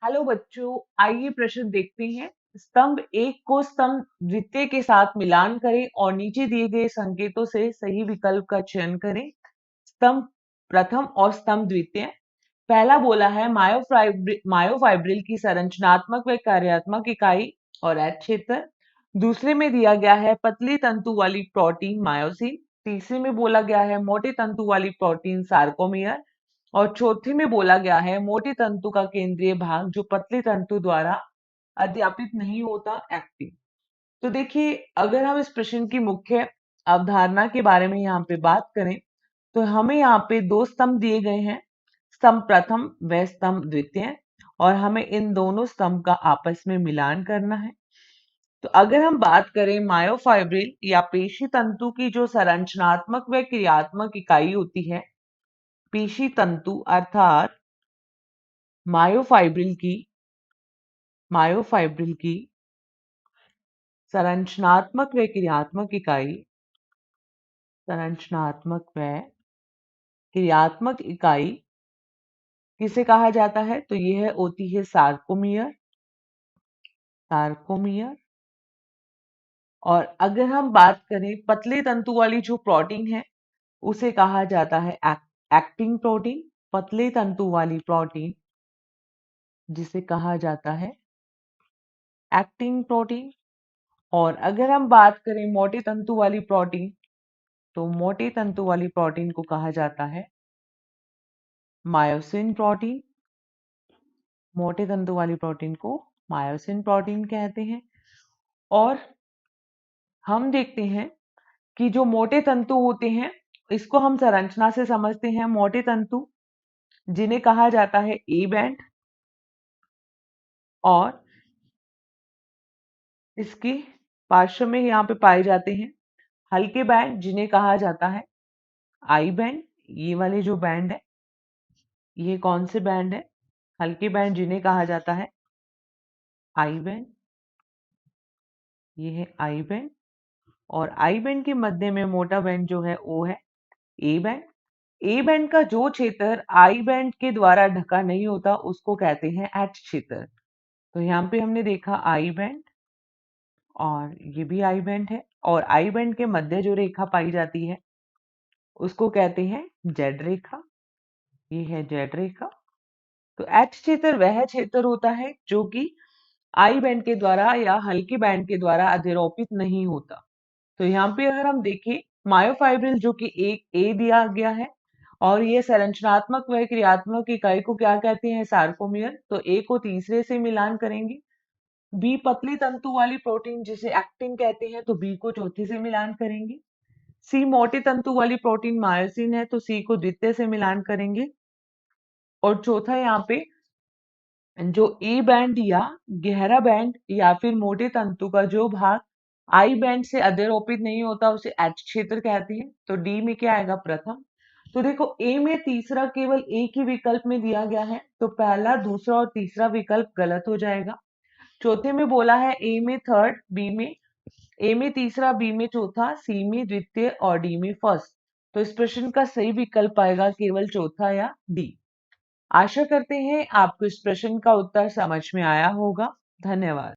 Hello बच्चों, आइए प्रश्न देखते हैं। स्तंभ एक को स्तंभ द्वितीय के साथ मिलान करें और नीचे दिए गए संकेतों से सही विकल्प का चयन करें। स्तंभ प्रथम और स्तंभ द्वितीय। पहला बोला है मायोफाइब्रिल की संरचनात्मक व कार्यात्मक इकाई और एच क्षेत्र। दूसरे में दिया गया है पतली तंतु वाली प्रोटीन मायोसिन। तीसरे में बोला गया है मोटे तंतु वाली प्रोटीन सार्कोमियर। और चौथे में बोला गया है मोटे तंतु का केंद्रीय भाग जो पतले तंतु द्वारा अध्यापित नहीं होता, एक्टिन। तो देखिए, अगर हम इस प्रश्न की मुख्य अवधारणा के बारे में यहाँ पे बात करें तो हमें यहाँ पे दो स्तंभ दिए गए हैं, स्तंभ प्रथम व स्तंभ द्वितीय, और हमें इन दोनों स्तंभ का आपस में मिलान करना है। तो अगर हम बात करें मायोफाइब्रिल या पेशी तंतु की जो संरचनात्मक व क्रियात्मक इकाई होती है, पेशी तंतु अर्थात मायोफाइब्रिल की संरचनात्मक व क्रियात्मक इकाई किसे कहा जाता है? तो यह होती है सार्कोमियर। और अगर हम बात करें पतले तंतु वाली जो प्रोटीन है उसे कहा जाता है एक्टिन प्रोटीन। पतले तंतु वाली प्रोटीन जिसे कहा जाता है एक्टिन प्रोटीन। और अगर हम बात करें मोटे तंतु वाली प्रोटीन, तो मोटे तंतु वाली प्रोटीन को कहा जाता है मायोसिन प्रोटीन। मोटे तंतु वाली प्रोटीन को मायोसिन प्रोटीन कहते हैं। और हम देखते हैं कि जो मोटे तंतु होते हैं इसको हम संरचना से समझते हैं। मोटे तंतु जिन्हें कहा जाता है ए बैंड, और इसके पार्श्व में यहाँ पे पाए जाते हैं हल्के बैंड जिन्हें कहा जाता है आई बैंड। ये वाले जो बैंड है, ये कौन से बैंड है? हल्के बैंड जिन्हें कहा जाता है आई बैंड। ये है आई बैंड। और आई बैंड के मध्य में मोटा बैंड जो है वो है ए बैंड। ए बैंड का जो क्षेत्र आई बैंड के द्वारा ढका नहीं होता उसको कहते हैं एच क्षेत्र। तो यहाँ पे हमने देखा आई बैंड, और ये भी आई बैंड है, और आई बैंड के मध्य जो रेखा पाई जाती है उसको कहते हैं जेड रेखा। ये है जेड रेखा। तो एच क्षेत्र वह क्षेत्र होता है जो कि आई बैंड के द्वारा या हल्के बैंड के द्वारा अधिरोपित नहीं होता। तो यहाँ पे अगर हम देखें मायोफाइब्रिल जो कि एक ए दिया गया है, और ये संरचनात्मक व क्रियात्मक इकाई को क्या कहते हैं? सार्कोमियर। तो ए को तीसरे से मिलान करेंगे। बी पतली तंतु वाली प्रोटीन जिसे एक्टिन कहते हैं, तो बी को चौथे से मिलान करेंगे। सी मोटे तंतु वाली प्रोटीन मायोसिन है, तो सी को द्वितीय से मिलान करेंगे। और चौथा यहाँ पे जो ए बैंड या गहरा बैंड या फिर मोटे तंतु का जो भाग आई बैंड से अधिरोपित नहीं होता उसे एच क्षेत्र कहते हैं। तो डी में क्या आएगा? प्रथम। तो देखो, ए में तीसरा केवल एक ही विकल्प में दिया गया है, तो पहला, दूसरा और तीसरा विकल्प गलत हो जाएगा। चौथे में बोला है ए में थर्ड, ए में तीसरा, बी में चौथा, सी में द्वितीय और डी में फर्स्ट। तो इस प्रश्न का सही विकल्प आएगा केवल चौथा या डी। आशा करते हैं आपको इस प्रश्न का उत्तर समझ में आया होगा। धन्यवाद।